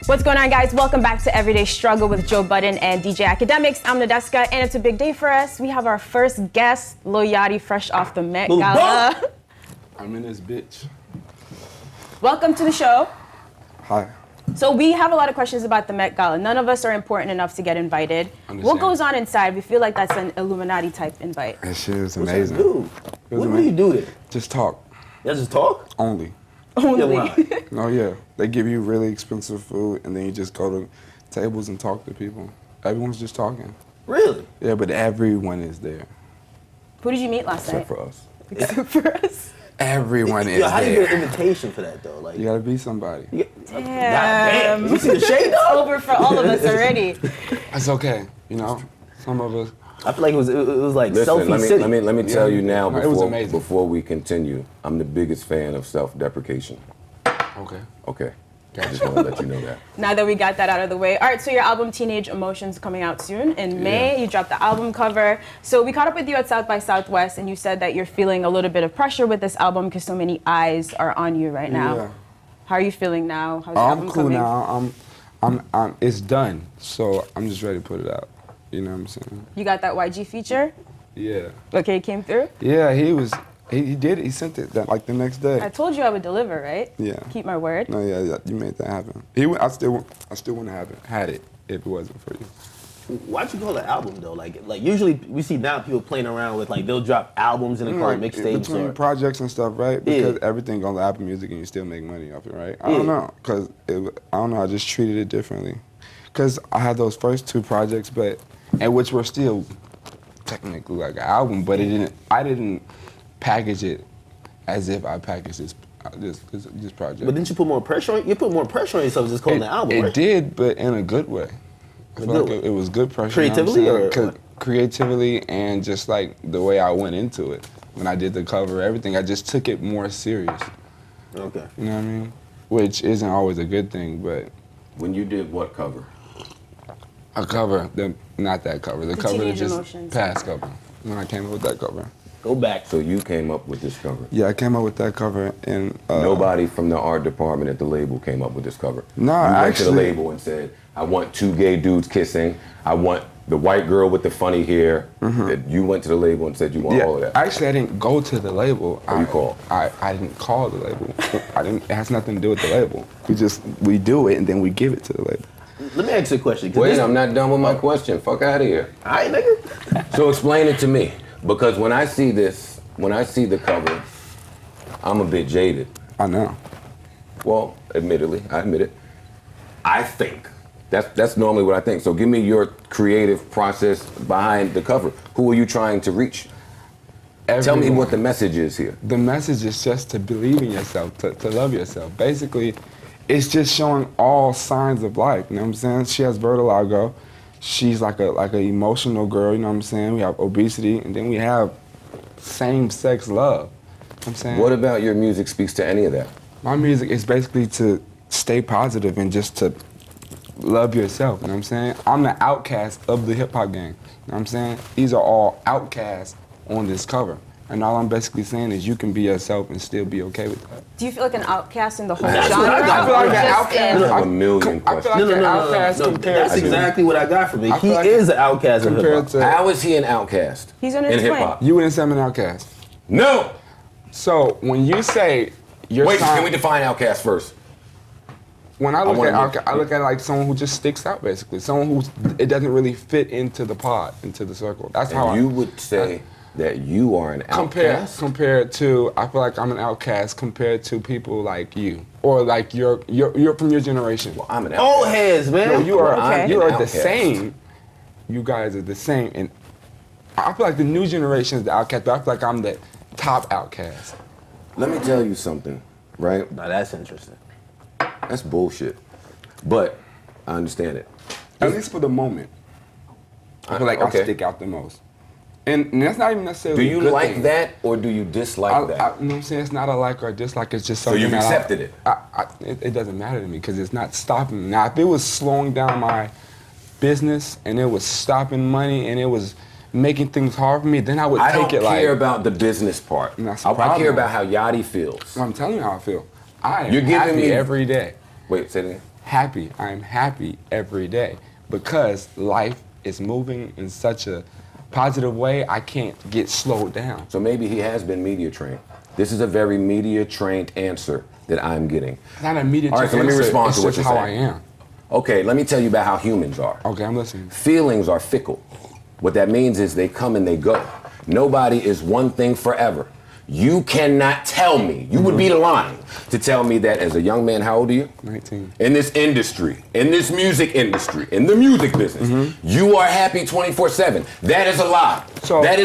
What's going on, guys? Welcome back to Everyday Struggle with Joe Budden and DJ Akademiks. I'm Nadeska, and it's a big day for us. We have our first guest, Lil Yachty, fresh off the Met Gala. I'm in this bitch. Welcome to the show. Hi. So we have a lot of questions about the Met Gala. None of us are important enough to get invited. What goes on inside? We feel like that's an Illuminati type invite. That shit is amazing. What do you do there? Just talk. Y'all just talk? Only. Only. Oh yeah. They give you really expensive food and then you just go to tables and talk to people. Everyone's just talking. Really? Yeah, but everyone is there. Who did you meet last night? Except for us. Except for us. Everyone is How do you there. get an invitation for that though? Like You gotta be somebody. Damn. You see the shade It's though? over for all of us already. That's okay. You know, some of us. I feel like it was like Listen, selfie city. let me tell you now No, it was amazing. before we continue. I'm the biggest fan of self-deprecation. Okay. Okay. I just want to let you know that. Now that we got that out of the way. All right, so your album Teenage Emotions coming out soon. In May, you dropped the album cover. So we caught up with you at South by Southwest, and you said that you're feeling a little bit of pressure with this album because so many eyes are on you right now. Yeah. How are you feeling now? How's the I'm album cool coming? now. I'm it's done. So I'm just ready to put it out. You know what I'm saying? You got that YG feature? Yeah. Okay, it came through? Yeah, he did it. He sent it like the next day. I told you I would deliver, right? Yeah. Keep my word. No, yeah, you made that happen. I still wouldn't have had it if it wasn't for you. Why'd you call it an album though? Like usually we see now people playing around with like they'll drop albums and they call it mixtapes between or projects and stuff, right? Because everything on Apple Music and you still make money off it, right? I don't know, cause I don't know. I just treated it differently, cause I had those first two projects, and which were still technically like an album, but I didn't package it as if I packaged this project. But didn't you put more pressure on you put more pressure on yourself just calling it an album, right? It did, but in a good way. I feel like it was good pressure. Creatively, you know what I'm or saying? what? Creatively and just like the way I went into it. When I did the cover, everything, I just took it more serious. Okay. You know what I mean? Which isn't always a good thing, but When you did what cover? a cover, not that cover, the cover that Teenage just Emotions. past cover. When I came up with that cover. Go back. So you came up with this cover. Yeah, I came up with that cover and Nobody from the art department at the label came up with this cover. No, you went to actually- the label and said, I want two gay dudes kissing. I want the white girl with the funny hair. You went to the label and said you want all of that. Actually, I didn't go to the label. You called? I didn't call the label. It has nothing to do with the label. We do it and then we give it to the label. Let me ask you a question. 'cause Wait, this- I'm not done with my question. Fuck out of here. All right, nigga. So explain it to me, because when I see the cover, I'm a bit jaded. I know. Well, admittedly, I admit it. I think that's normally what I think. So give me your creative process behind the cover. Who are you trying to reach? Tell me what the message is here. The message is just to believe in yourself, to love yourself. Basically, it's just showing all signs of life. You know what I'm saying? She has vertigo. She's like a emotional girl. You know what I'm saying? We have obesity, and then we have same-sex love. You know what I'm saying? What about your music speaks to any of that? My music is basically to stay positive and just to love yourself. You know what I'm saying? I'm the outcast of the hip-hop game. You know what I'm saying? These are all outcasts on this cover. And all I'm basically saying is you can be yourself and still be okay with that. Do you feel like an outcast in the whole That's genre? what I I feel like or an just outcast. in- I have a million I feel questions. like an outcast compared That's to exactly what I got from it. I He feel like is an outcast of compared hip-hop. to How is he an outcast He's gonna in explain. hip hop? you wouldn't say I'm an outcast. No. So when you say you're Wait, can we define outcast first? when I look wanna at know- outcast, I look at like someone who just sticks out basically. Someone who it doesn't really fit into the pod, into the circle. That's how And you would say that you are an outcast? compared to I feel like I'm an outcast compared to people like you or like you're from your generation. Well, I'm an Old outcast. heads, man. No, you are Okay. you are An the outcast. same. You guys are the same, and I feel like the new generation is the outcast, but I feel like I'm the top outcast. Let me tell you something, right? Now that's interesting. That's bullshit. But I understand it. At least for the moment. I feel like I Okay. stick out the most. And that's not even necessarily Do a you good like thing. that or do you dislike I, that? you know what I'm saying? It's not a like or a dislike. It's just So something you've that accepted it? It doesn't matter to me because it's not stopping me. Now, if it was slowing down my business and it was stopping money and it was making things hard for me, then I would I take don't it like. care about the business part. And that's the I care problem. about how Yachty feels. I'm telling you how I feel. I am You're giving happy me- every day. Wait, say that again. happy. I'm happy every day because life is moving in such a positive way. I can't get slowed down. So maybe he has been media trained. This is a very media trained answer that I'm getting. Not a media All right, so let me answer, respond it's to what just you're how saying. I am. Okay, let me tell you about how humans are. Okay, I'm listening. Feelings are fickle. What that means is they come and they go. Nobody is one thing forever. You cannot tell me, you would be lying to tell me that as a young man, how old are you? 19. In this industry, in this music industry, in the music business, you are happy 24/7. That is a lie. So- that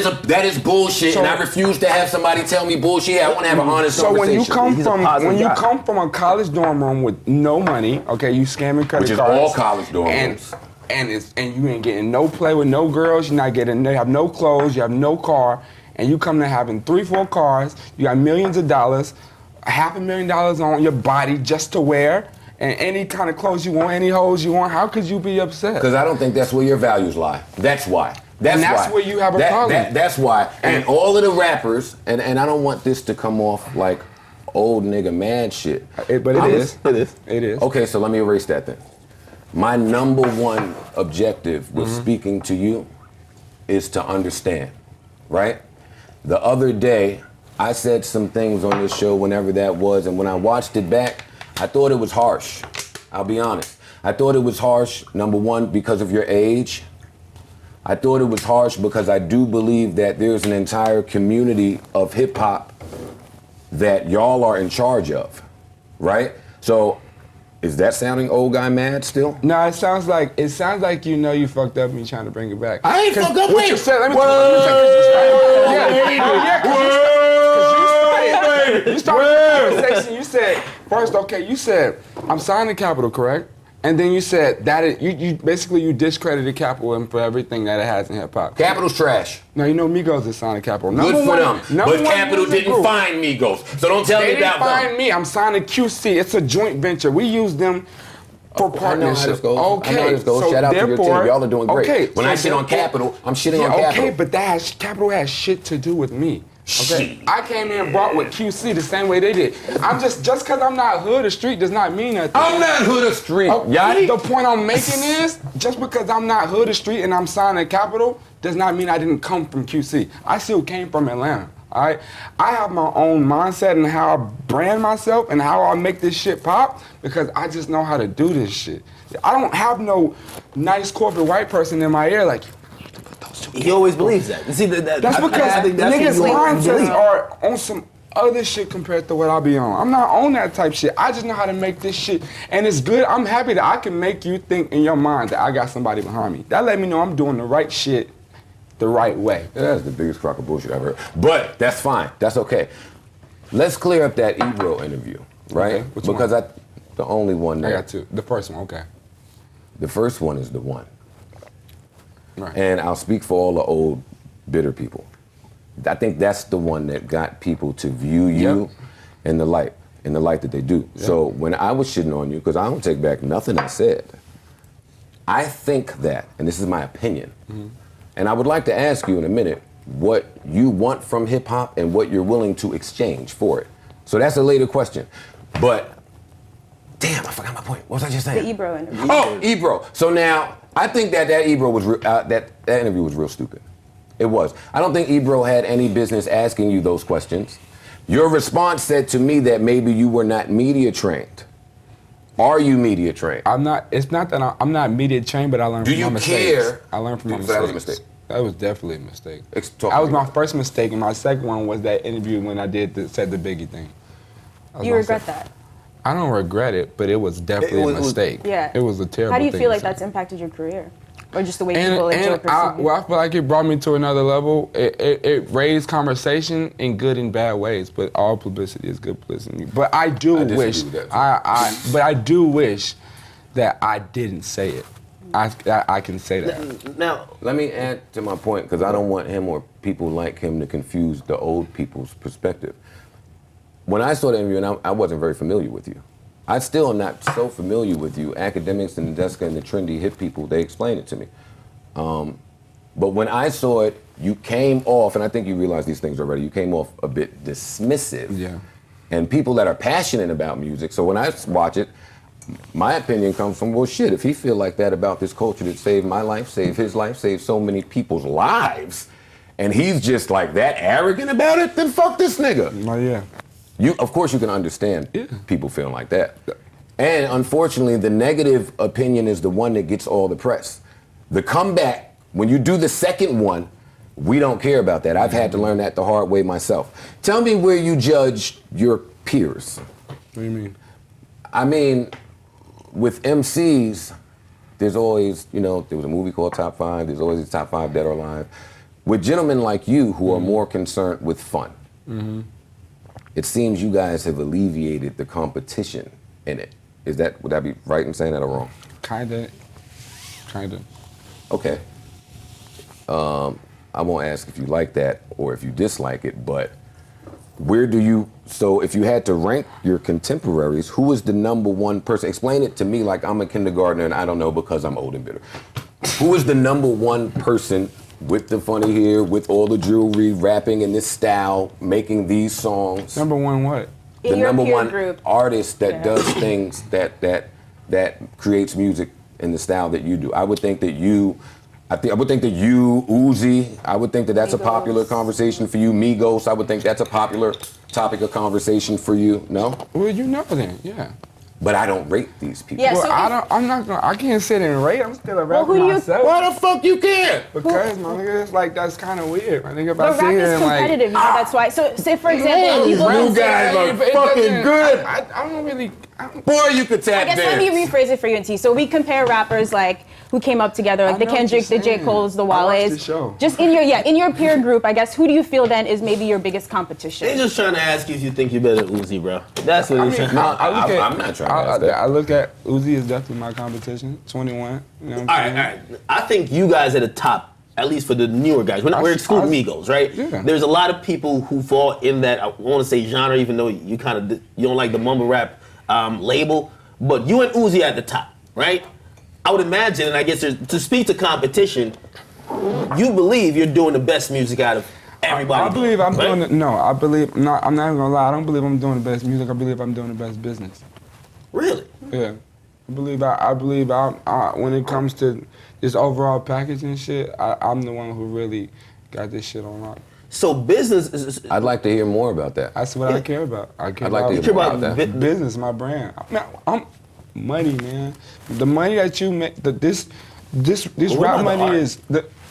is bullshit, so- and I refuse to have somebody tell me bullshit. I want to have an honest So conversation. when you come from a college dorm room with no money, okay, you scamming credit Which is cards. all college dorm rooms. And you ain't getting no play with no girls. You're not getting. You have no clothes. You have no car. And you come to having 3-4 cars, you got millions of dollars, $500,000 on your body just to wear, and any kind of clothes you want, any hoes you want, how could you be upset? Because I don't think that's where your values lie. That's why. That's why. where you have a problem. That's why. And all of the rappers, and I don't want this to come off like old nigga mad shit. But it is. It is. Okay, so let me erase that then. My number one objective with speaking to you is to understand, right? The other day, I said some things on this show, whenever that was, and when I watched it back, I thought it was harsh. I'll be honest. I thought it was harsh, number one, because of your age. I thought it was harsh because I do believe that there's an entire community of hip hop that y'all are in charge of, right? So, is that sounding old guy mad still? No, it sounds like you know you fucked up and you're trying to bring it back. I ain't fucked up. What you said? Let me you started the conversation. You said first, okay. You said I'm signing Capital, correct? And then you said that you basically you discredited Capital for everything that it has in hip hop. Capital's trash. Now you know Migos is signing Capital. Good for them. But Capital didn't find Migos. So don't tell me about them. They didn't find me. I'm signing QC. It's a joint venture. We use them for partnership. I know how this goes. Okay. I know how this goes. So Shout out to your team. Y'all are doing great. Okay. When I shit on Capital, I'm shitting on Capital. Okay, but Capital has shit to do with me. Okay. Shit. I came here and brought with QC the same way they did. I'm just because I'm not hood or street does not mean nothing. I'm not hood or street. Yachty? The point I'm making is just because I'm not hood or street and I'm signing Capital does not mean I didn't come from QC. I still came from Atlanta. All right, I have my own mindset and how I brand myself and how I make this shit pop because I just know how to do this shit. I don't have no nice corporate white person in my ear like. He always believes that. You see, That's because the niggas' mindsets are on some other shit compared to what I be on. I'm not on that type shit. I just know how to make this shit, and it's good. I'm happy that I can make you think in your mind that I got somebody behind me. That let me know I'm doing the right shit the right way. That's the biggest crock of bullshit I've heard. But that's fine. That's okay. Let's clear up that Ebro interview, right? Okay, which because one? the only one I that, got two. The first one, okay. The first one is the one. Right. And I'll speak for all the old bitter people. I think that's the one that got people to view you in the light that they do. Yep. So when I was shitting on you, because I don't take back nothing I said, I think that, and this is my opinion, and I would like to ask you in a minute what you want from hip hop and what you're willing to exchange for it. So that's a later question. But damn, I forgot my point. What was I just saying? The Ebro interview. Oh, Ebro. So now, I think that Ebro was that interview was real stupid. It was. I don't think Ebro had any business asking you those questions. Your response said to me that maybe you were not media trained. Are you media trained? I'm not. It's not that I'm not media trained, but I learned from my mistakes. Do you care? I learned from my mistakes. That was a mistake. That was definitely a mistake. That was my first mistake, and my second one was that interview when I said the Biggie thing. You regret that? I don't regret it, but it was definitely a mistake. Yeah. It was a terrible thing. How do you feel like to say. that's impacted your career? Or just the way people like Joe perceive you? Well, I feel like it brought me to another level. It raised conversation in good and bad ways, but all publicity is good publicity. But I do wish, but I do wish that I didn't say it. I can say that. Now, let me add to my point, because I don't want him or people like him to confuse the old people's perspective. When I saw the interview, and I wasn't very familiar with you. I still am not so familiar with you. Akademiks and Nadeska and the trendy hip people, they explained it to me. But when I saw it, you came off, and I think you realize these things already, you came off a bit dismissive. Yeah. And people that are passionate about music, so when I watch it, my opinion comes from, well, shit, if he feel like that about this culture that saved my life, saved his life, saved so many people's lives, and he's just like that arrogant about it, then fuck this nigga. Oh, yeah. Of course you can understand people feeling like that. And unfortunately, the negative opinion is the one that gets all the press. The comeback, when you do the second one, we don't care about that. I've had to learn that the hard way myself. Tell me where you judge your peers. What do you mean? I mean, with MCs, there's always, there was a movie called Top 5, there's always a Top 5 Dead or Alive. With gentlemen like you who are more concerned with fun, it seems you guys have alleviated the competition in it. Would that be right in saying that or wrong? Kinda. Okay. I won't ask if you like that or if you dislike it, but so if you had to rank your contemporaries, who is the number one person? Explain it to me like I'm a kindergartner and I don't know because I'm old and bitter. Who is the number one person with the funny hair, with all the jewelry, rapping in this style, making these songs? Number one what? The number one artist that does things that creates music in the style that you do. I would think that you, Uzi, I would think that that's a popular conversation for you. Migos, I would think that's a popular topic of conversation for you. No? Well, you know then, yeah. But I don't rate these people. Yeah, well, I can't sit and rate. I'm still a rapper myself. Why the fuck you can't? Because, my nigga, it's like, that's kind of weird. My nigga, if But I sit rap here is and like... competitive, that's why. So, say for example, these new guys are fucking good. I don't really... Boy, you could tap I guess let me rephrase it for you and T. So we compare rappers like who came up together, like the Kendricks, the J. Cole's, the Wales. Just in your peer group, I guess, who do you feel then is maybe your biggest competition? They're just trying to ask you if you think you're better than Uzi, bro. That's what they're trying to ask. I'm not trying to ask that. I look at Uzi as definitely my competition. 21. You know what I'm saying? All right. I think you guys are the top, at least for the newer guys. We're excluding Migos, right? Yeah. There's a lot of people who fall in that, I want to say genre, even though you don't like the mumble rap label. But you and Uzi at the top, right? I would imagine, and I guess to speak to competition, you believe you're doing the best music out of everybody. I believe I'm doing it. No, I'm not even gonna lie. I don't believe I'm doing the best music. I believe I'm doing the best business. Really? Yeah. I believe when it comes to this overall package and shit, I'm the one who really got this shit on lock. So business is... I'd like to hear more about that. That's what I care about. I'd like to hear more about that. Business, my brand. I'm money, man. The money that you make, this rap money is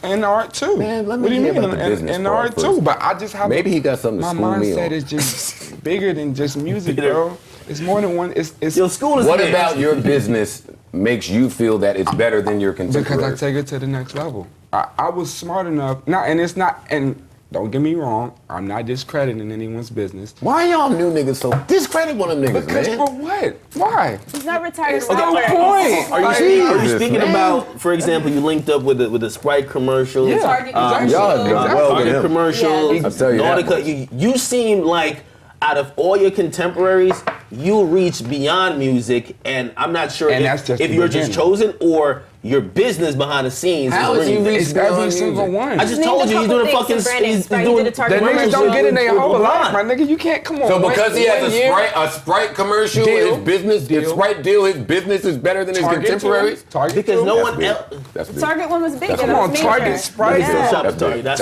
and art too. Man, let me what do you hear mean? about the business and part art first. too. But I just have maybe he got something to school me on. My mindset is just bigger than just music, bro. It's more than one. It's your school is. What about your business makes you feel that it's better than your contemporaries? Because I take it to the next level. I was smart enough. And don't get me wrong, I'm not discrediting anyone's business. Why y'all new niggas so discredit one of them niggas, because man? for what? Why? He's not retired. It's no point. Are you speaking about, for example, you linked up with the Sprite commercial? Yeah. Target Target commercial. Yeah. I'll tell you Nautica, you seem like out of all your contemporaries, you reach beyond music, and I'm not sure if you're just chosen or your business behind the scenes. How is he reached every single one? I just told you he's doing a fucking. He's doing the niggas don't get in their whole life, my nigga. You can't come on. So because he has a Sprite commercial, his business, his Sprite deal, his business is better than his contemporaries. Because no one else. Target one was big. Come on, Target, Sprite. That's big. That's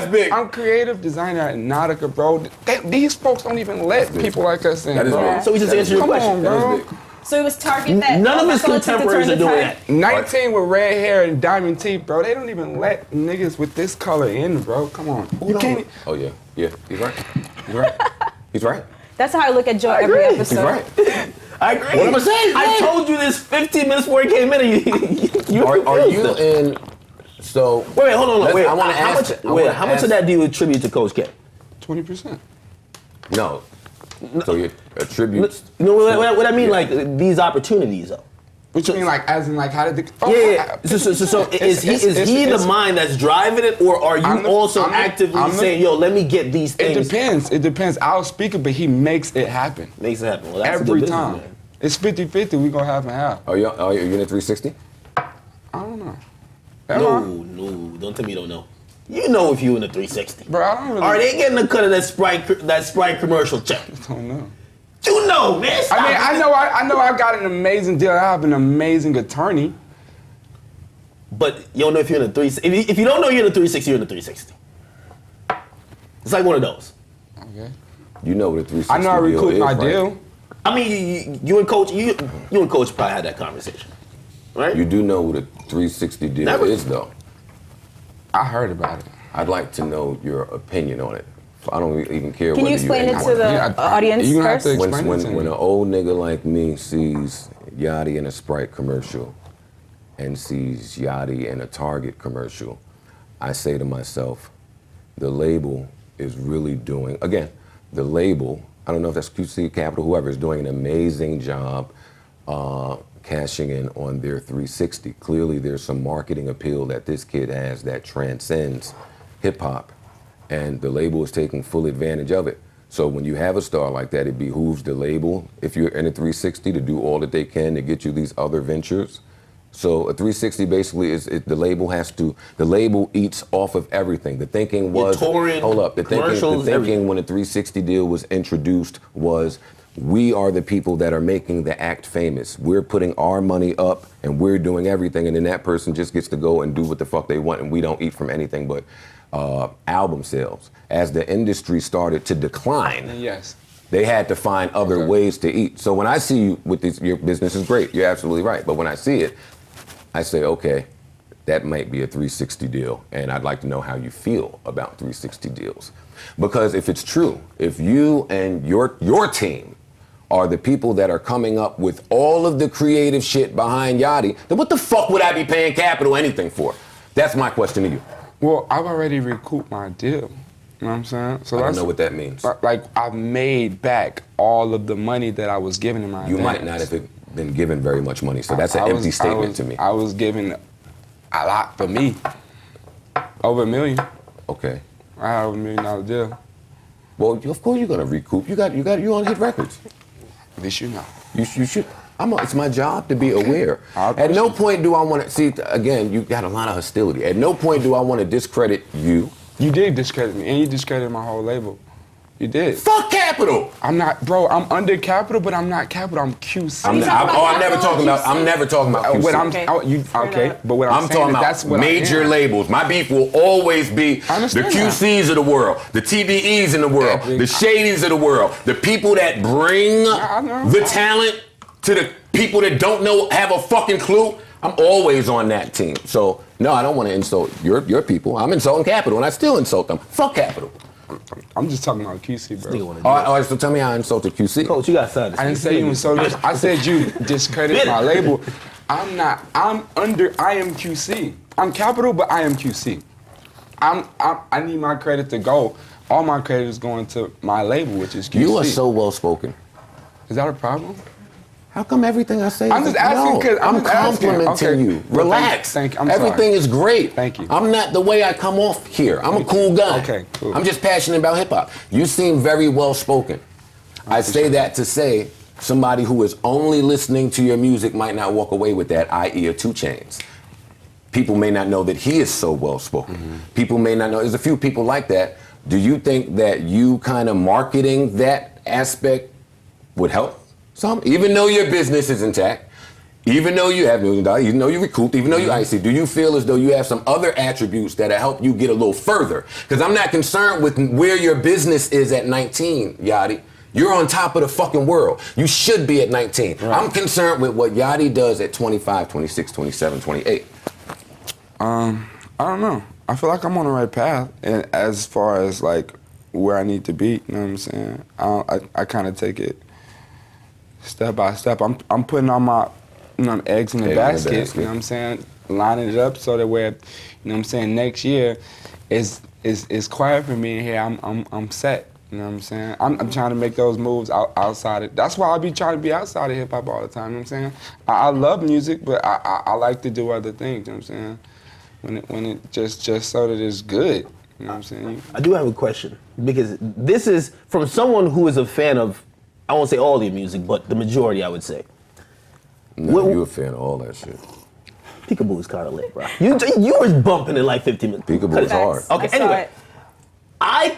big. I'm creative designer at Nautica, bro. These folks don't even let people like us in, bro. So we just answer your question. Bro. So it was Target that. None of his contemporaries are doing that. 19 with red hair and diamond teeth, bro. They don't even let niggas with this color in, bro. Come on. You can't. Oh yeah, he's right. He's right. That's how I look at Joe every episode. He's right. I agree. What am I saying? I told you this 15 minutes before he came in. And Are you in? So wait, hold on. Wait, I want to ask. How much of that do you attribute to Coach K? 20%. No. So you attribute. No, what I mean, like these opportunities, though. What you mean, like, as in, like, how did the? Yeah. So is he the mind that's driving it, or are you also actively saying, "Yo, let me get these things"? It depends. I'll speak it, but he makes it happen. Makes it happen. Well, that's every time. Man. It's 50-50. We gonna have and have. Are you in a 360? I don't know. No. Don't tell me you don't know. You know if you in the 360. Bro, I don't really. Are they getting a cut of that Sprite commercial check? I don't know. You know, man. Stop I know I got an amazing deal. I have an amazing attorney. But you don't know if you're in a 360. If you don't know you're in a 360, you're in a 360. It's like one of those. Okay. You know what a 360 I know I recouped my deal. Right? I mean, you and Coach, you and Coach probably had that conversation, right? You do know what a 360 deal is, though. I heard about it. I'd like to know your opinion on it. I don't even care Can whether you explain it to anyone. the audience You're gonna have first? to explain it to me. When an old nigga like me sees Yachty in a Sprite commercial and sees Yachty in a Target commercial, I say to myself, the label is really doing, again, the label, I don't know if that's QC, Capital, whoever, is doing an amazing job cashing in on their 360. Clearly there's some marketing appeal that this kid has that transcends hip hop, and the label is taking full advantage of it. So when you have a star like that, it behooves the label, if you're in a 360, to do all that they can to get you these other ventures. So a 360 basically is the label eats off of everything. The thinking was, the thinking when a 360 deal was introduced was, we are the people that are making the act famous. We're putting our money up and we're doing everything, and then that person just gets to go and do what the fuck they want, and we don't eat from anything but album sales. As the industry started to decline, yes, they had to find other ways to eat. So when I see you with this, your business is great, you're absolutely right. But when I see it, I say, okay, that might be a 360 deal, and I'd like to know how you feel about 360 deals. Because if it's true, if you and your team are the people that are coming up with all of the creative shit behind Yachty, then what the fuck would I be paying Capital anything for? That's my question to you. Well, I've already recouped my deal. You know what I'm saying? So I don't know what that means. Like, I've made back all of the money that I was given in my You advance. might not have been given very much money, so that's an empty statement to me. I was given a lot for me. Over $1 million. Okay. I had over $1 million deal. Well, of course you're gonna recoup. You're on hit records. At least you know. You should. It's my job to be aware. I At no appreciate point do I want to see. Again, you got a lot of hostility. At no point do I want to discredit you. You did discredit me, and you discredited my whole label. You did. Fuck Capital. I'm not, bro. I'm under Capital, but I'm not Capital. I'm QC. I'm never talking about QC. But what I'm saying talking is that's about what major I am. labels. My beef will always be the QCs of the world, the TDEs in the world, the Shadies of the world, the people that bring the talent to the people that don't have a fucking clue. I'm always on that team. So no, I don't want to insult your people. I'm insulting Capital, and I still insult them. Fuck Capital. I'm just talking about QC, bro. All right, so tell me how I insulted QC. Coach, you got something. I didn't say you insulted. I said you discredit my label. I'm not. I am QC. I'm Capital, but I am QC. I need my credit to go. All my credit is going to my label, which is QC. You are so well spoken. Is that a problem? How come everything I say I'm just asking because I'm complimenting you. Relax. Thank you. Everything is great. Thank you. I'm not the way I come off here. I'm a cool guy. Okay, cool. I'm just passionate about hip hop. You seem very well spoken. I say that to say somebody who is only listening to your music might not walk away with that, i.e. a 2 Chainz. People may not know that he is so well spoken. Mm-hmm. People may not know. There's a few people like that. Do you think that you kind of marketing that aspect would help? Even though your business is intact, even though you have $1 million, even though you recouped, even though you icy, do you feel as though you have some other attributes that'll help you get a little further? Because I'm not concerned with where your business is at 19, Yachty. You're on top of the fucking world. You should be at 19. Right. I'm concerned with what Yachty does at 25, 26, 27, 28. I don't know. I feel like I'm on the right path, and as far as like where I need to be, you know what I'm saying? I kind of take it step by step. I'm putting all my eggs in the basket, you know what I'm saying? Lining it up so that where, you know what I'm saying, next year is quiet for me in here. I'm set, you know what I'm saying? I'm trying to make those moves outside of, that's why I be trying to be outside of hip hop all the time, you know what I'm saying? I love music, but I like to do other things, you know what I'm saying? When it just so that it's good, you know what I'm saying? I do have a question, because this is from someone who is a fan of, I won't say all your music, but the majority, I would say. No, you a fan of all that shit. Peekaboo is kind of lit, bro. You was bumping it like 15 minutes. Peekaboo is hard. Okay, anyway. I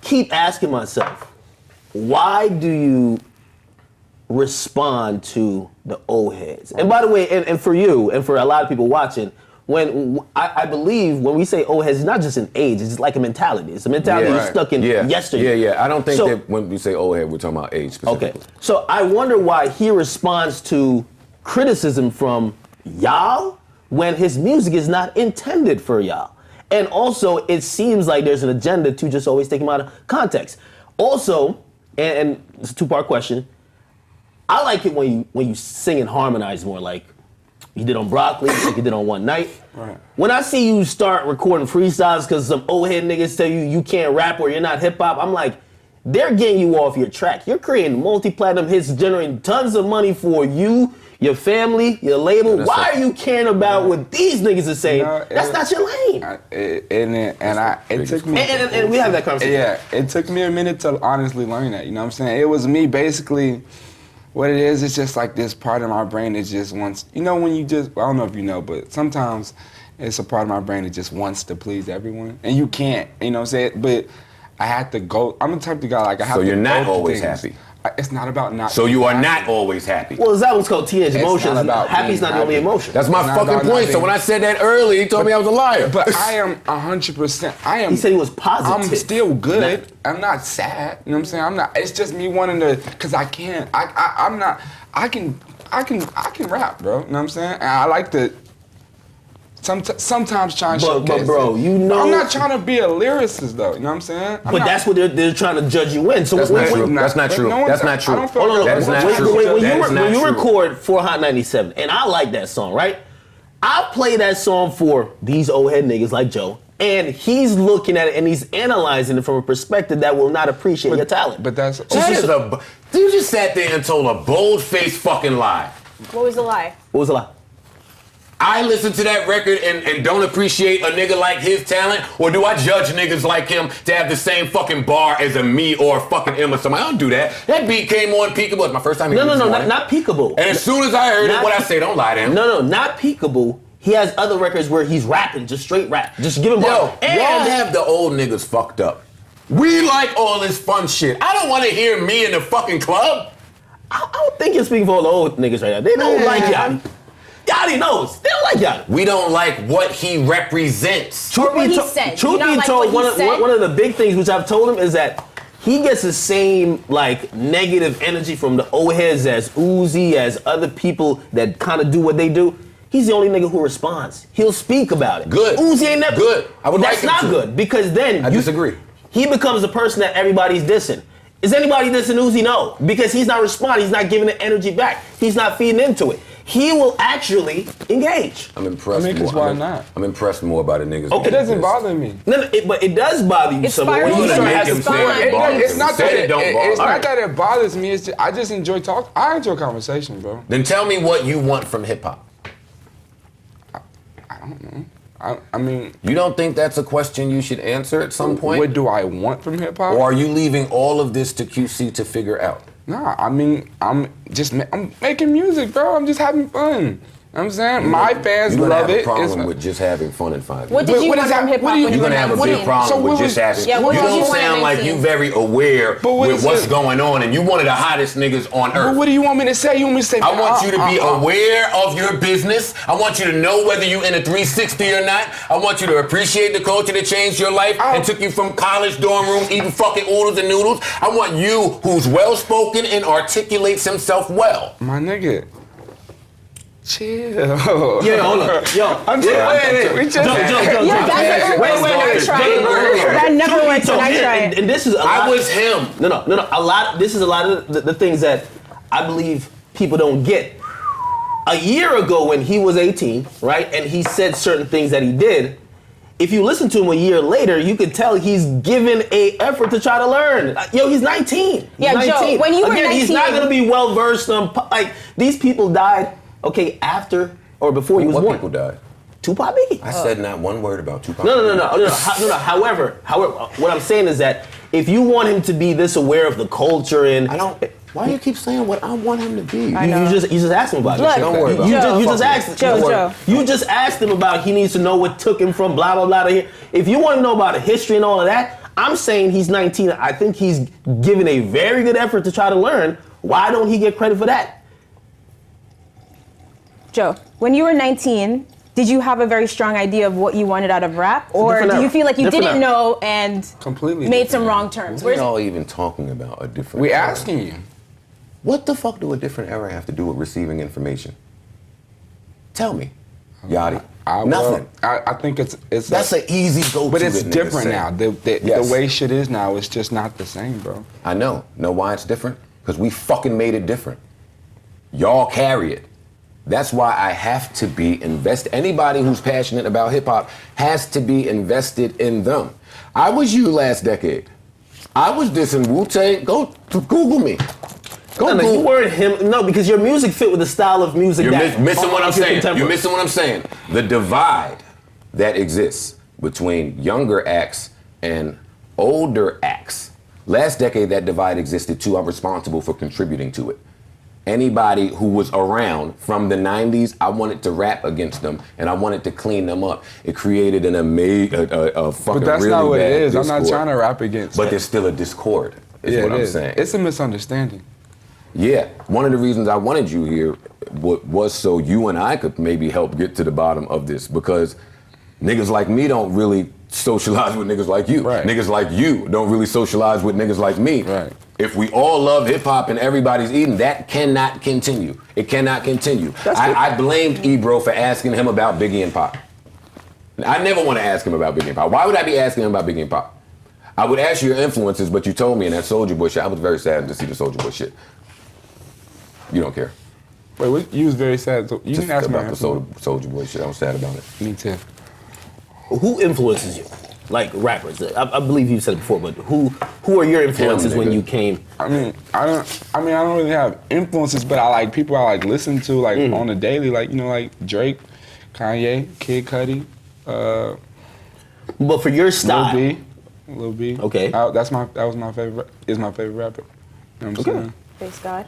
keep asking myself, why do you respond to the old heads? And by the way, and for you, and for a lot of people watching, when I believe when we say old heads, it's not just an age, it's like a mentality. It's a mentality you're stuck in yesterday. Yeah. I don't think that when we say old head, we're talking about age specifically. Okay, so I wonder why he responds to criticism from y'all when his music is not intended for y'all. And also, it seems like there's an agenda to just always take him out of context. Also, and it's a two-part question, I like it when you sing and harmonize more, like you did on Broccoli, like you did on One Night. Right. When I see you start recording freestyles because some old head niggas tell you can't rap or you're not hip hop, I'm like, they're getting you off your track. You're creating multi-platinum hits, generating tons of money for you, your family, your label. Why are you caring about what these niggas are saying? That's not your lane. It took me. And we have that conversation. Yeah, it took me a minute to honestly learn that. You know what I'm saying? It was me basically. What it is, it's just like this part of my brain that just wants, you know, when you just, I don't know if you know, but sometimes it's a part of my brain that just wants to please everyone. And you can't, you know what I'm saying? But I had to go, I'm the type of guy, like I have to go. So you're not always things. happy? It's not about not. So you are not always happy? Well, that one's called teenage emotions. Happy's not the only emotion. That's my fucking point. So when I said that earlier, he told me I was a liar. But I am 100%, He said he was positive. I'm still good. I'm not sad. You know what I'm saying? I'm not, it's just me wanting to, cause I can't, I'm not, I can rap, bro. You know what I'm saying? And I like to, sometimes try and showcase But bro, you know, I'm not trying to be a lyricist though. You know what I'm saying? That's what they're trying to judge you in. So that's not true. That's not true. Hold on. That is not true. When you record for Hot 97, and I like that song, right? I play that song for these old head niggas like Joe, and he's looking at it and he's analyzing it from a perspective that will not appreciate your talent. But that's you just sat there and told a bold-faced fucking lie. What was the lie? What was the lie? I listen to that record and don't appreciate a nigga like his talent, or do I judge niggas like him to have the same fucking bar as a me or a fucking him or somebody? I don't do that. That beat came on Peekaboo. It's my first time hearing it. No, not Peekaboo. And as soon as I heard it, what I say, don't lie to him. No, not Peekaboo. He has other records where he's rapping, just straight rap. Just give him y'all have the old niggas fucked up. We like all this fun shit. I don't want to hear me in the fucking club. I don't think you're speaking for all the old niggas right now. They don't like Yachty. Yachty knows. They don't like Yachty. We don't like what he represents. Truth be told, one of the big things which I've told him is that he gets the same like negative energy from the old heads as Uzi, as other people that kind of do what they do. He's the only nigga who responds. He'll speak about it. Good. Uzi ain't never. Good. I would like him That's not to. good because then I disagree. He becomes the person that everybody's dissing. Is anybody dissing Uzi? No, because he's not responding. He's not giving the energy back. He's not feeding into it. He will actually engage. I'm impressed. Why not? I'm impressed more by the niggas. Okay, it doesn't bother me. No, but it does bother you. It's fire. It's not that it bothers me. It's just, I just enjoy talk. I enjoy conversation, bro. Then tell me what you want from hip hop. I don't know. I mean, you don't think that's a question you should answer at some point? What do I want from hip hop? Or are you leaving all of this to QC to figure out? Nah, I mean, I'm making music, bro. I'm just having fun. You know what I'm saying? My fans love it. You're going to have a problem with just having fun in 5 years. What did you want from hip hop? You're going to have a big problem with just having fun. You don't sound like you very aware with what's going on, and you one of the hottest niggas on earth. But what do you want me to say? You want me to say? I want you to be aware of your business. I want you to know whether you're in a 360 or not. I want you to appreciate the culture that changed your life and took you from college dorm rooms eating fucking oodles and noodles. I want you who's well-spoken and articulates himself well. My nigga. Chill. Yeah, hold on. Yo, I'm just wait. That never went when I tried. And this is I was him. No. This is a lot of the things that I believe people don't get. A year ago when he was 18, right, and he said certain things that he did, if you listen to him a year later, you could tell he's given a effort to try to learn. Yo, he's 19. Yeah, 19. Joe, when you were 19. He's not going to be well versed on, like, these people died. Okay, after or before he was born. What people died? Tupac Biggie. I said not one word about Tupac. No. However, what I'm saying is that if you want him to be this aware of the culture and why do you keep saying what I want him to be? You just asked him about it. Don't worry about it. You just asked Joe. You just asked him about he needs to know what took him from blah blah blah to here. If you want to know about the history and all of that, I'm saying he's 19. I think he's given a very good effort to try to learn. Why don't he get credit for that? Joe, when you were 19, did you have a very strong idea of what you wanted out of rap? Or do you feel like you didn't know and Completely made some different. wrong turns? We're all even talking about a different We era. asking you. What the fuck do a different era have to do with receiving information? Tell me, Yachty. Nothing. I think it's That's an easy go-to. but it's that niggas different say. now. The way shit is now, it's just not the same, bro. I know. Know why it's different? Because we fucking made it different. Y'all carry it. That's why I have to be invested. Anybody who's passionate about hip hop has to be invested in them. I was you last decade. I was dissing Wu-Tang. Go to Google me. Go No, you Google. weren't him. No, because your music fit with the style of music. You're that missing what I'm of your saying. You're contemporaries. missing what I'm saying. The divide that exists between younger acts and older acts. Last decade, that divide existed too. I'm responsible for contributing to it. Anybody who was around from the 90s, I wanted to rap against them and I wanted to clean them up. It created an amazing, fucking But that's really not what bad it is. I'm not discord. trying to rap against. But there's still a discord, is yeah, what it I'm is. saying. It's a misunderstanding. Yeah, one of the reasons I wanted you here was so you and I could maybe help get to the bottom of this, because niggas like me don't really socialize with niggas like you. Right. Niggas like you don't really socialize with niggas like me. Right. If we all love hip hop and everybody's eating, that cannot continue. It cannot continue. I blamed Ebro for asking him about Biggie and Pop. I never want to ask him about Biggie and Pop. Why would I be asking him about Biggie and Pop? I would ask you your influences, but you told me in that Soulja Boy shit. I was very sad to see the Soulja Boy shit. You don't care. Wait, you was very sad. So you Just didn't ask me about the Soulja Boy shit. I was sad about it. Me too. Who influences you? Like rappers. I believe you said it before, but who are your influences when nigga. you came? I don't really have influences, but I like people I like listen to like on a daily, like like Drake, Kanye, Kid Cudi, But for your style. Lil B. Okay. That was my favorite. Is my favorite rapper. You know what I'm saying? Praise God.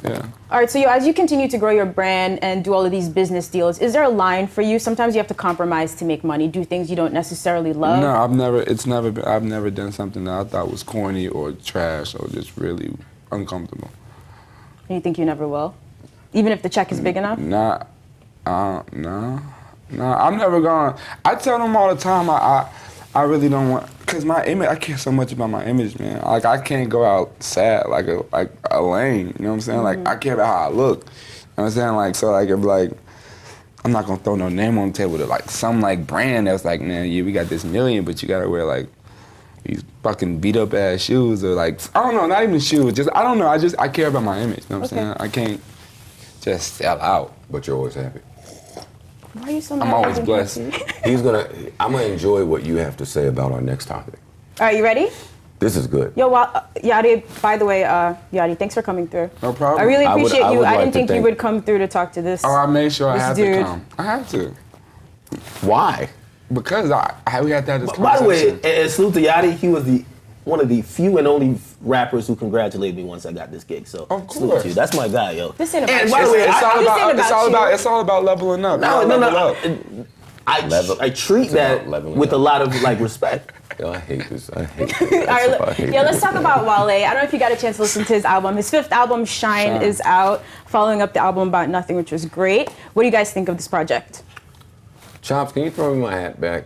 Yeah. All right, so as you continue to grow your brand and do all of these business deals, is there a line for you? Sometimes you have to compromise to make money, do things you don't necessarily love. No, I've never done something that I thought was corny or trash or just really uncomfortable. And you think you never will? Even if the check is big enough? No. I'm never going. I tell them all the time. I really don't want, cause my image. I care so much about my image, man. Like I can't go out sad like a lame. You know what I'm saying? Like I care about how I look. You know what I'm saying? Like so like if like I'm not gonna throw no name on the table to like some like brand that's like, man, yeah, we got this million, but you gotta wear like these fucking beat up ass shoes or like I don't know, not even shoes. Just I don't know. I care about my image. You know what I'm saying? I can't just sell out. But you're always happy. Why are you so mad? I'm always blessed. I'm gonna enjoy what you have to say about our next topic. All right, you ready? This is good. Yo, Yachty, by the way, Yachty, thanks for coming through. No problem. I really I would- appreciate I you. would I like didn't to think you thank- would come through to talk to this. Oh, I made sure I This had dude. to come. I have to. Why? Because we had to have this By the way, conversation. and salute to Yachty, he was one of the few and only rappers who congratulated me once I got this gig. So Of salute course. to you. That's my guy, yo. This ain't about And you. by the way, This ain't about you. It's all about leveling up. No, You no, gotta no. level up. I treat It's that about leveling with up. a lot of like respect. Yo, I hate this. I hate this. All right, I hate let's this. talk about Wale. I don't know if you got a chance to listen to his album. His 5th album, Shine, is out, following up the album About Nothing, which was great. What do you guys think of this project? Chops, can you throw me my hat back?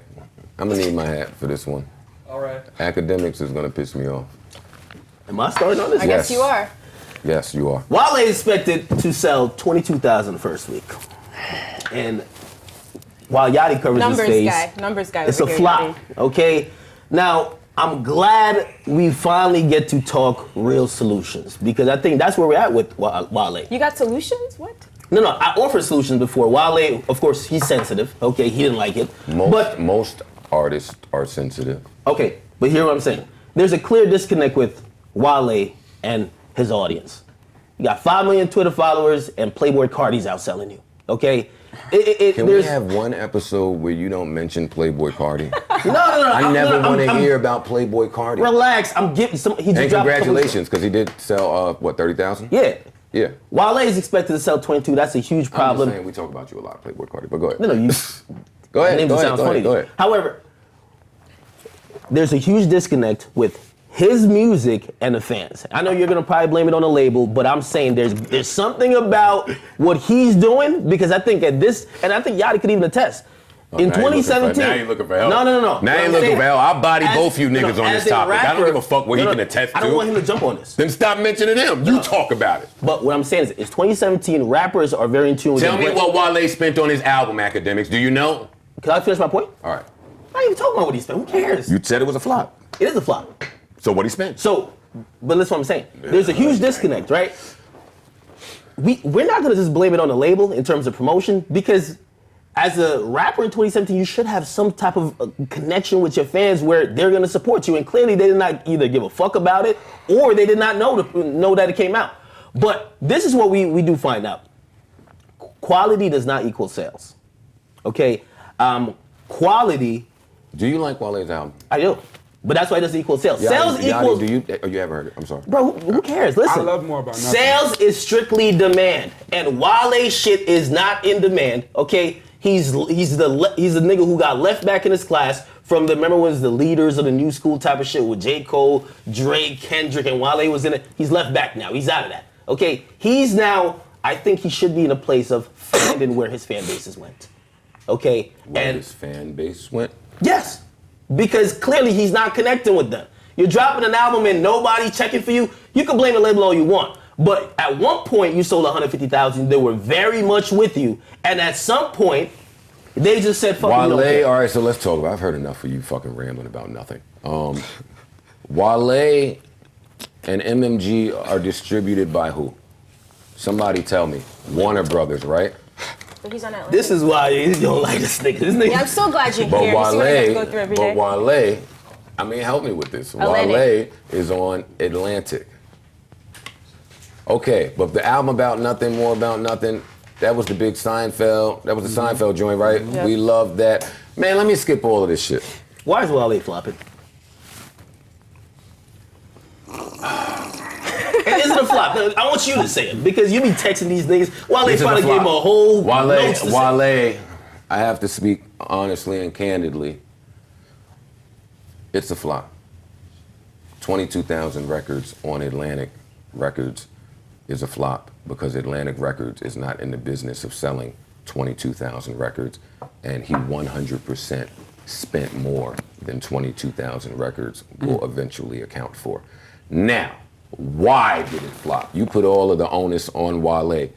I'm gonna need my hat for this one. All right. Akademiks is gonna piss me off. Am I starting on this? I guess you are. Yes, you are. Wale is expected to sell 22,000 the first week. And while Yachty covers Numbers his face, guy. Numbers guy. it's a over here, flop, Yachty. okay? Now, I'm glad we finally get to talk real solutions because I think that's where we're at with Wale. You got solutions? What? No, I offered solutions before. Wale, of course, he's sensitive. Okay, he didn't like it. Most artists are sensitive. Okay, but here's what I'm saying. There's a clear disconnect with Wale and his audience. You got 5 million Twitter followers and Playboy Cardi's outselling you. Okay? Can we have one episode where you don't mention Playboy Cardi? No. I never want to hear about Playboy Cardi. Relax. I'm giving some. He just And dropped a couple- congratulations, because he did sell, 30,000? Yeah. Yeah. Wale is expected to sell 22. That's a huge I'm just problem. saying, we talk about you a lot, Playboy Cardi, but go ahead. No, you. Go ahead, Name go just ahead, sounds go funny. ahead, go ahead. However, there's a huge disconnect with his music and the fans. I know you're gonna probably blame it on the label, but I'm saying there's something about what he's doing, because I think at this, and I think Yachty could even attest. In 2017, now you looking for help. No. Now you looking for help. I'll body both you niggas on this topic. I don't give a fuck what he can attest to. I don't want him to jump on this. Then stop mentioning him. You talk about it. But what I'm saying is 2017, rappers are very in tune with Tell me what Wale spent on his album, Akademiks. Do you know? Can I finish my point? All right. I'm not even talking about what he spent. Who cares? You said it was a flop. It is a flop. So what he spent? So, but listen what I'm saying. There's a huge disconnect, right? We're not gonna just blame it on the label in terms of promotion, because as a rapper in 2017, you should have some type of connection with your fans where they're gonna support you. And clearly they did not either give a fuck about it or they did not know that it came out. But this is what we do find out. Quality does not equal sales. Okay? Quality. Do you like Wale's album? I do. But that's why it doesn't equal sales. Yachty, Sales equals. Do you? Oh, you haven't heard it. I'm sorry. Bro, who cares? Listen. I love More About Nothing. Sales is strictly demand, and Wale's shit is not in demand. Okay, he's the nigga who got left back in his class from the, remember, was the leaders of the new school type of shit with J. Cole, Drake, Kendrick, and Wale was in it. He's left back now. He's out of that. Okay, he's now. I think he should be in a place of finding where his fan bases went. Okay, Where his fan base went? Yes. Because clearly he's not connecting with them. You're dropping an album and nobody checking for you. You can blame the label all you want. But at one point you sold 150,000. They were very much with you. And at some point, they just said, fuck Wale, you. all right, so let's talk about, I've heard enough of you fucking rambling about nothing. Wale and MMG are distributed by who? Somebody tell me. Warner Brothers, right? But he's on Atlantic. This is why you don't like this nigga. Yeah, I'm so glad you're But here. You see what I have to go through every day? Wale, I mean, help me with this. Atlantic. Wale is on Atlantic. Okay, but the album About Nothing, More About Nothing, that was the big Seinfeld, that was the Seinfeld joint, right? Yep. We love that. Man, let me skip all of this shit. Why is Wale flopping? It isn't a flop. No, I want you to say it, because you be texting these niggas. Wale finally gave him a whole notes to say. Wale, I have to speak honestly and candidly. It's a flop. 22,000 records on Atlantic Records is a flop because Atlantic Records is not in the business of selling 22,000 records, and he 100% spent more than 22,000 records will eventually account for. Now, why did it flop? You put all of the onus on Wale.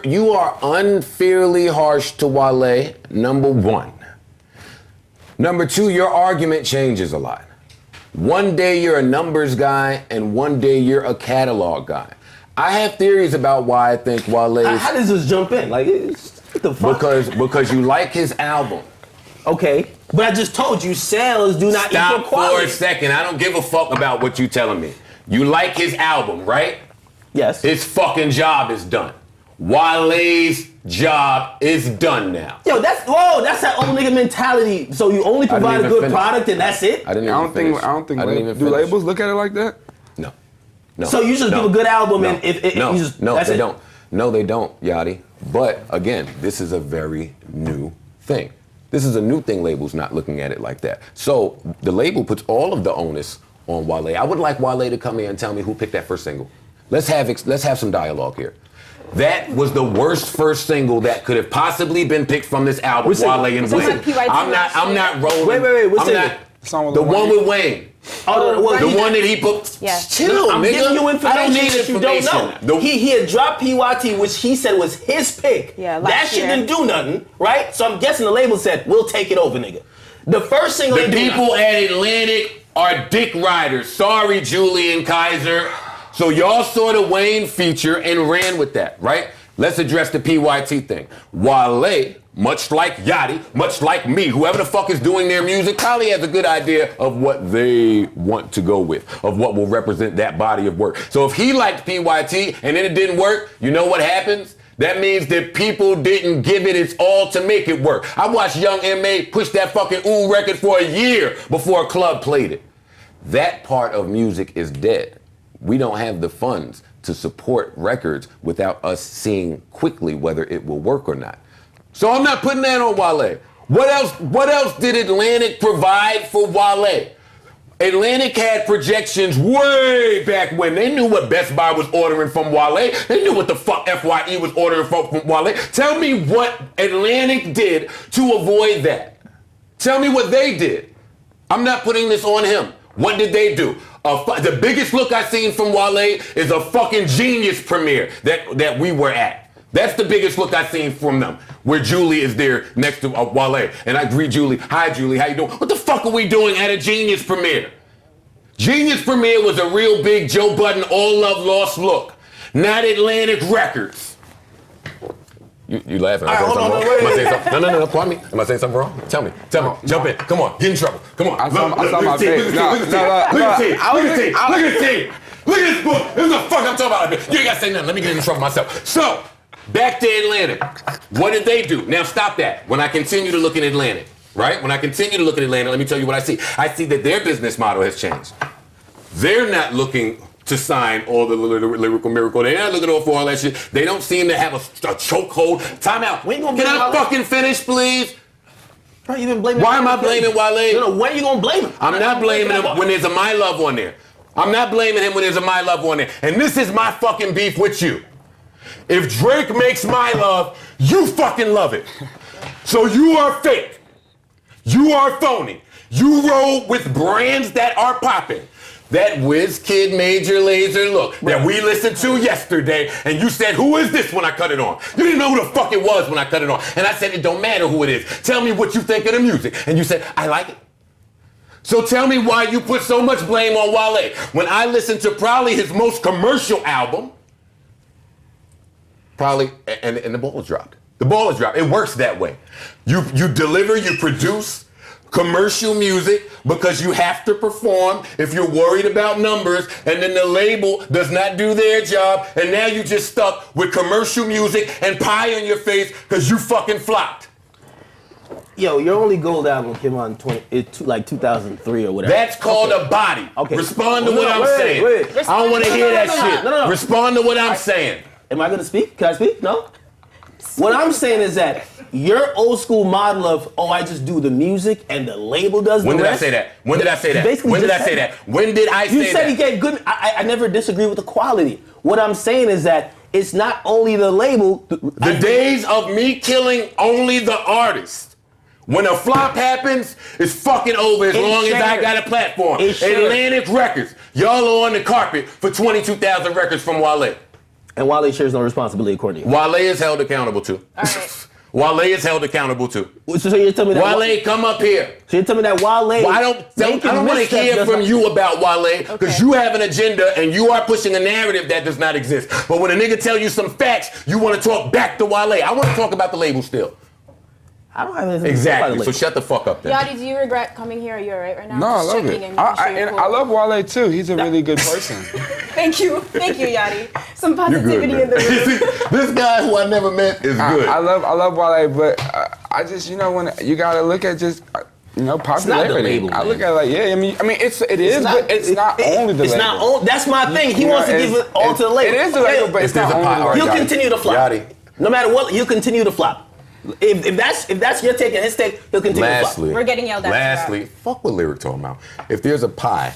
You are unfairly harsh to Wale, number one. Number two, your argument changes a lot. One day you're a numbers guy, and one day you're a catalog guy. I have theories about why I think Wale is... How does this jump in? Like, what the fuck? Because you like his album. Okay, but I just told you sales do not equal quality. Stop for a second. I don't give a fuck about what you telling me. You like his album, right? Yes. His fucking job is done. Wale's job is done now. Yo, that's that old nigga mentality. So you only provide a good product and that's it? I don't think do labels look at it like that? No. So you just give a good album and they don't. No, they don't, Yachty. But again, this is a very new thing. This is a new thing. Labels not looking at it like that. So the label puts all of the onus on Wale. I would like Wale to come here and tell me who picked that first single. Let's have some dialogue here. That was the worst first single that could have possibly been picked from this album, Wale and Wayne. I'm not rolling. Wait, what's it? The one with Wayne. The one that he put. Yeah. Chill, I'm nigga. giving you information I don't need that you don't information. know. He had dropped PYT, which he said was his pick. Yeah, that shit didn't do nothing, right? So I'm guessing the label said, we'll take it over, nigga. The first single The people at Atlantic are dick riders. Sorry, Julian Kaiser. So y'all saw the Wayne feature and ran with that, right? Let's address the PYT thing. Wale, much like Yachty, much like me, whoever the fuck is doing their music, probably has a good idea of what they want to go with, of what will represent that body of work. So if he liked PYT and then it didn't work, you know what happens? That means that people didn't give it its all to make it work. I watched Young M.A. push that fucking Ooh record for a year before a club played it. That part of music is dead. We don't have the funds to support records without us seeing quickly whether it will work or not. So I'm not putting that on Wale. What else did Atlantic provide for Wale? Atlantic had projections way back when. They knew what Best Buy was ordering from Wale. They knew what the fuck FYE was ordering from Wale. Tell me what Atlantic did to avoid that. Tell me what they did. I'm not putting this on him. What did they do? The biggest look I've seen from Wale is a fucking Genius premiere that we were at. That's the biggest look I've seen from them, where Julie is there next to Wale. And I greet Julie. Hi, Julie. How you doing? What the fuck are we doing at a Genius premiere? Genius premiere was a real big Joe Budden All Love Lost look, not Atlantic Records. You laughing? Am I saying something? No, pardon me. Am I saying something wrong? Tell me. Jump in. Come on. Get in trouble. Come on. I saw my face. Look at this team. Look at this book. This is the fuck I'm talking about. You ain't gotta say nothing. Let me get in trouble myself. So, back to Atlantic. What did they do? Now stop that. When I continue to look at Atlantic, right? When I continue to look at Atlantic, let me tell you what I see. I see that their business model has changed. They're not looking to sign all the lyrical miracle. They're not looking for all that shit. They don't seem to have a chokehold. Time out. Can I fucking finish, please? Bro, you been blaming Why am I blaming Wale? No, when are you gonna blame him? I'm not blaming him when there's a My Love on there. I'm not blaming him when there's a My Love on there. And this is my fucking beef with you. If Drake makes My Love, you fucking love it. So you are fake. You are phony. You roll with brands that are popping. That WizKid Major Lazer look that we listened to yesterday, and you said, who is this when I cut it on? You didn't know who the fuck it was when I cut it on. And I said, it don't matter who it is. Tell me what you think of the music. And you said, I like it. So tell me why you put so much blame on Wale. When I listened to probably his most commercial album, and the ball is dropped. The ball is dropped. It works that way. You deliver, you produce commercial music because you have to perform if you're worried about numbers, and then the label does not do their job, and now you just stuck with commercial music and pie on your face because you fucking flopped. Yo, your only gold album came out in 2003 or whatever. That's called a body. Okay. Respond to what I'm saying. Wait. I don't want to hear that shit. No. Respond to what I'm saying. Am I gonna speak? Can I speak? No? What I'm saying is that your old school model of, I just do the music and the label does the rest. When did I say that? When did I say that? When did I say that? When did I say that? You said he gave good. I never disagree with the quality. What I'm saying is that it's not only the label. The days of me killing only the artist. When a flop happens, it's fucking over as long as I got a platform. Atlantic Records. Y'all are on the carpet for 22,000 records from Wale. And Wale shares no responsibility according to you. Wale is held accountable to. All right. Wale is held accountable to. So you're telling me that Wale, come up here. So you're telling me that Wale. Well, I don't want to hear from you about Wale because you have an agenda and you are pushing a narrative that does not exist. But when a nigga tell you some facts, you want to talk back to Wale. I want to talk about the label still. I don't have anything Exactly. So shut the fuck up then. Yachty, do you regret coming here? Are you all right right now? No, I Just love checking it. in, making sure you're cool. I love Wale too. He's a really good person. Thank you, Yachty. Some positivity in the room. This guy who I never met is good. I love Wale, but I just, when you gotta look at just, popularity. It's not the label, I look at it like, yeah, I mean, it is, but it's not only the label. It's not only. That's my thing. He wants to give it all to the label. It is the label, but it's not only the label. He'll continue to flop. Yachty. No matter what, he'll continue to flop. If that's your take and his take, he'll continue to flop. We're getting yelled at. Lastly, fuck what Lyric talking about. If there's a pie,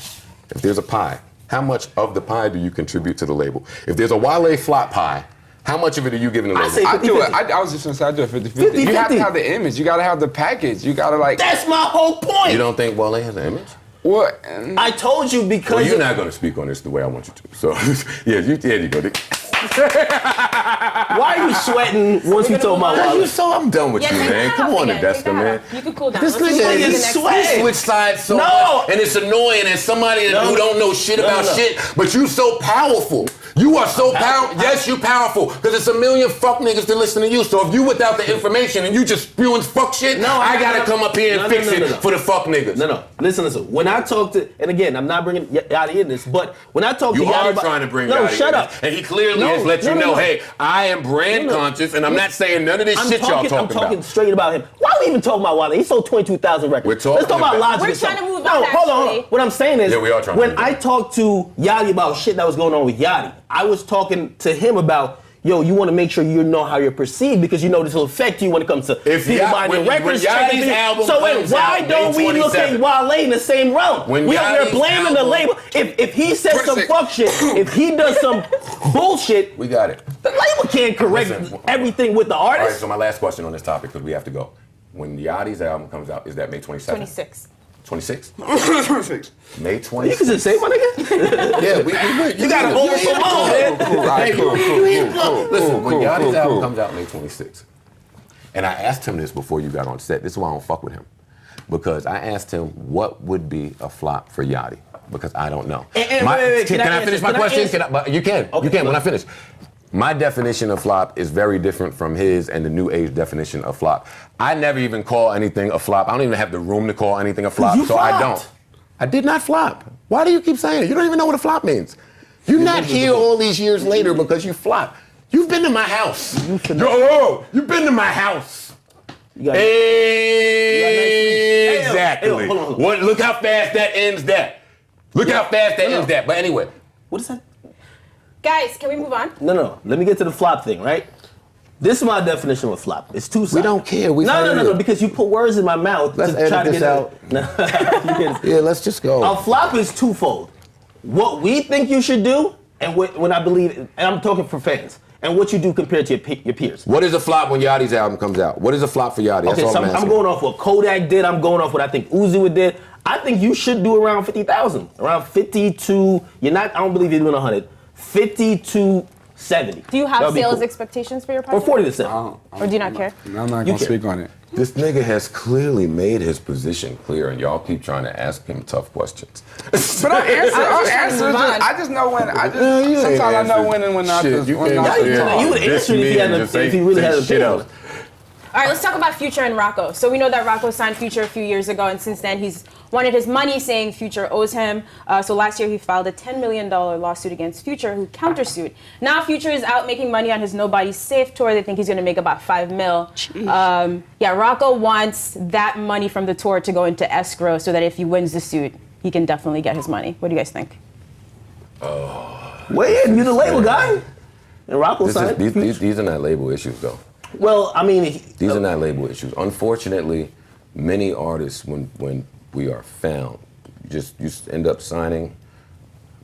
how much of the pie do you contribute to the label? If there's a Wale flop pie, how much of it are you giving the label? say I 50-50. do it. I was just gonna say I do it 50-50. You have to have the image. You gotta have the package. You gotta That's my whole point. You don't think Wale has an image? What? I told you because. Well, you're not gonna speak on this the way I want you to. So, there you go. Why are you sweating once we talk about Wale? I'm done with you, man. Come on, Nadeska, man. You can cool down. This nigga is sweating. Switch sides so much, and it's annoying. And somebody who don't know shit about shit, but you so powerful. You are so powerful. Yes, you powerful. Because it's a million fuck niggas that listen to you. So if you without the information and you just spewing fuck shit, I gotta come up here and fix it for the fuck niggas. No. Listen. When I talk to, and again, I'm not bringing Yachty in this, but when I talk to Yachty, you are trying to bring Yachty in. Shut up. And he clearly has let you know, hey, I am brand conscious, and I'm not saying none of this shit y'all talking about. I'm talking straight about him. Why are we even talking about Wale? He sold 22,000 records. We're talking Let's talk about Logic. We're trying to move on. No, hold on. What I'm saying is, we are trying when I talked to Yachty about shit that was going on with Yachty, I was talking to him about yo, you want to make sure you know how you're perceived because you know this will affect you when it comes to people buying your records. So wait, why don't we look at Wale in the same realm? We're blaming the label. If he says some fuck shit, if he does some bullshit, we got it. The label can't correct everything with the artist. All right, so my last question on this topic, because we have to go. When Yachty's album comes out, is that May 27th? 26. 26? 26. May 26th. You can just say, my nigga. Yeah, you got to overpromote, man. Cool. Listen, when Yachty's album comes out May 26th, and I asked him this before you got on set. This is why I don't fuck with him. Because I asked him what would be a flop for Yachty. Because I don't know. Can I finish my question? You can. Okay, you can when I finish. My definition of flop is very different from his and the new age definition of flop. I never even call anything a flop. I don't even have the room to call anything a flop, so I don't. I did not flop. Why do you keep saying it? You don't even know what a flop means. You're not here all these years later because you flop. You've been to my house. You've been to my house. Exactly. Look how fast that ends that. Look how fast that ends that. But anyway. What is that? Guys, can we move on? No. Let me get to the flop thing, right? This is my definition of a flop. It's two sides. We don't care. No, because you put words in my mouth let's to try to this get out. Yeah, let's just go. A flop is twofold. What we think you should do, and when I believe, and I'm talking for fans, and what you do compared to your peers. What is a flop when Yachty's album comes out? What is a flop for Yachty? Okay, so I'm going off what Kodak did. I'm going off what I think Uzi did. I think you should do around 50,000, around 50 to. You're not. I don't believe you're doing 100. 50 to 70. Do you have sales expectations for your project? Or 40 to 70. Or do you not care? I'm not going to speak on it. This nigga has clearly made his position clear, and y'all keep trying to ask him tough questions. But I'm answering. I just know when. Sometimes I know when and when not. You would answer it if he really had a opinion. All right, let's talk about Future and Rocko. So we know that Rocko signed Future a few years ago, and since then he's wanted his money, saying Future owes him. So last year he filed a $10 million lawsuit against Future, who countersued. Now Future is out making money on his Nobody's Safe tour. They think he's going to make about $5 million. Rocko wants that money from the tour to go into escrow so that if he wins the suit, he can definitely get his money. What do you guys think? Weigh in, you the label guy. And Rocko signed. These are not label issues, though. Well, I mean, these are not label issues. Unfortunately, many artists, when we are found, you end up signing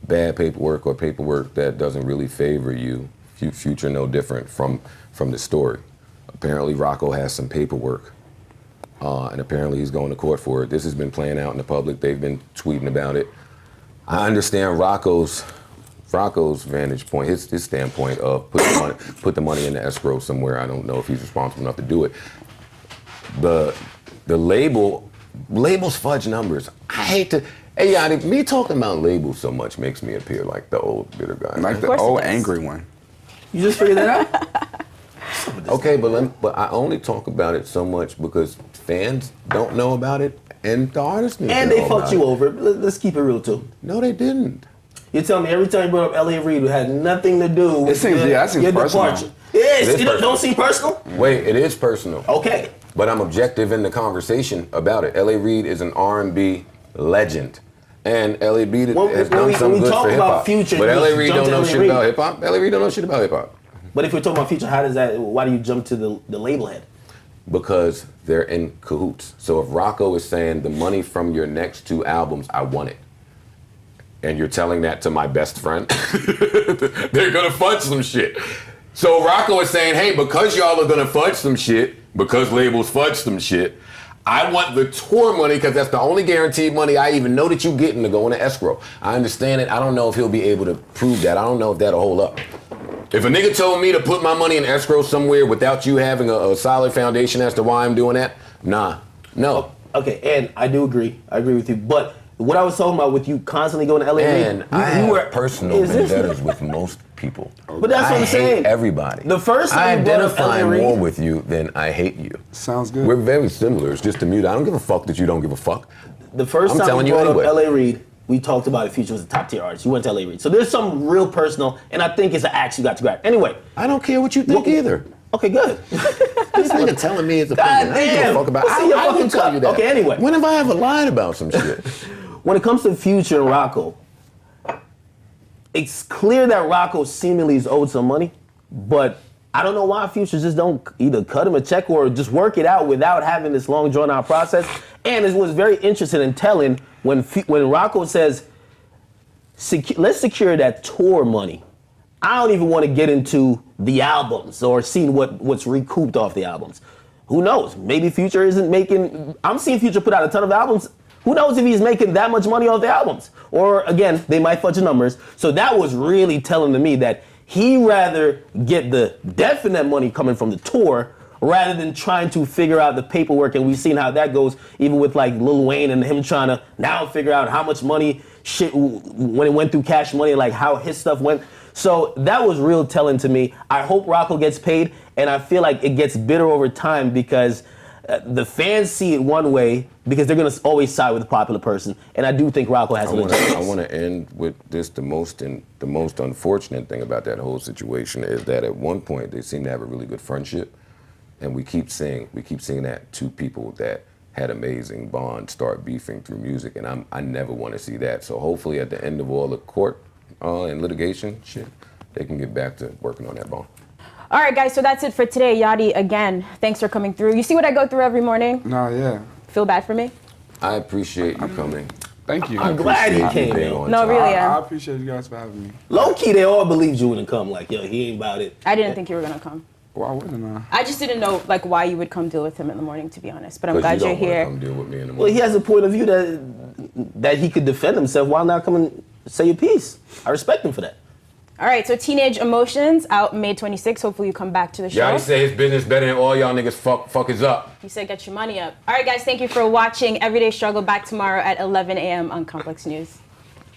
bad paperwork or paperwork that doesn't really favor you. Future no different from the story. Apparently, Rocko has some paperwork, and apparently he's going to court for it. This has been playing out in the public. They've been tweeting about it. I understand Rocco's vantage point, his standpoint of put the money in the escrow somewhere. I don't know if he's responsible enough to do it. The labels fudge numbers. I hate to. Hey, Yachty, me talking about labels so much makes me appear like the old bitter guy. Like the old angry one. You just figured that out? Okay, but I only talk about it so much because fans don't know about it, and the artists need to know about it. And they fucked you over. Let's keep it real too. No, they didn't. You tell me every time you brought up L.A. Reid, it had nothing to do with that seems your personal. departure. It don't seem personal? Wait, it is personal. Okay. But I'm objective in the conversation about it. L.A. Reid is an R&B legend. And L.A. Reid has done some good for hip-hop. Future, but L.A. Reid don't know shit about hip-hop. L.A. Reid don't know shit about hip-hop. But if we're talking about Future, why do you jump to the label head? Because they're in cahoots. So if Rocko is saying the money from your next 2 albums, I want it, and you're telling that to my best friend, they're gonna fudge some shit. So Rocko is saying, hey, because y'all are gonna fudge some shit, because labels fudge some shit, I want the tour money because that's the only guaranteed money I even know that you getting to go into escrow. I understand it. I don't know if he'll be able to prove that. I don't know if that'll hold up. If a nigga told me to put my money in escrow somewhere without you having a solid foundation as to why I'm doing that, nah, no. Okay, and I do agree. I agree with you. But what I was talking about with you constantly going to LA, and I have personal vendettas with most people. But that's what I'm saying. I hate everybody. The first time I you brought up identify LA more with you than I hate you. Sounds good. We're very similar. It's just a mute. I don't give a fuck that you don't give a fuck. The first time you brought up LA Reid, we talked about if Future was a top tier artist. You went to LA Reid. So there's some real personal, and I think it's an axe you got to grab. Anyway. I don't care what you think either. Okay, good. This nigga telling me his opinion. I don't give a fuck about it. I will tell you that. Okay, anyway. When have I ever lied about some shit? When it comes to Future and Rocko, it's clear that Rocko seemingly is owed some money. But I don't know why Future just don't either cut him a check or just work it out without having this long drawn out process. And it was very interesting and telling when Rocko says, let's secure that tour money. I don't even want to get into the albums or seeing what's recouped off the albums. Who knows? Maybe Future isn't making, I'm seeing Future put out a ton of albums. Who knows if he's making that much money off the albums? Or again, they might fudge the numbers. So that was really telling to me that he rather get the definite money coming from the tour rather than trying to figure out the paperwork. And we've seen how that goes, even with like Lil Wayne and him trying to now figure out how much money when it went through Cash Money, like how his stuff went. So that was real telling to me. I hope Rocko gets paid, and I feel like it gets bitter over time because the fans see it one way because they're going to always side with the popular person. And I do think Rocko has a legit case. I want to end with this. The most unfortunate thing about that whole situation is that at one point they seem to have a really good friendship, and we keep seeing that two people that had amazing bonds start beefing through music, and I never want to see that. So hopefully at the end of all the court and litigation shit, they can get back to working on that bond. All right, guys, so that's it for today. Yachty, again, thanks for coming through. You see what I go through every morning? No, yeah. Feel bad for me? I appreciate you coming. Thank you. I'm glad he came in. No, really, I appreciate you guys for having me. Low key, they all believed you wouldn't come. Like, yo, he ain't about it. I didn't think you were gonna come. Why wouldn't I? I just didn't know like why you would come deal with him in the morning, to be honest. But I'm glad you're here. Come deal with me in the morning. Well, he has a point of view that he could defend himself. Why not come and say your piece? I respect him for that. All right, so Teenage Emotions out May 26th. Hopefully you come back to the show. Y'all say his business better than all y'all niggas fuckers up. He said get your money up. All right, guys, thank you for watching Everyday Struggle. Back tomorrow at 11 a.m. on Complex News.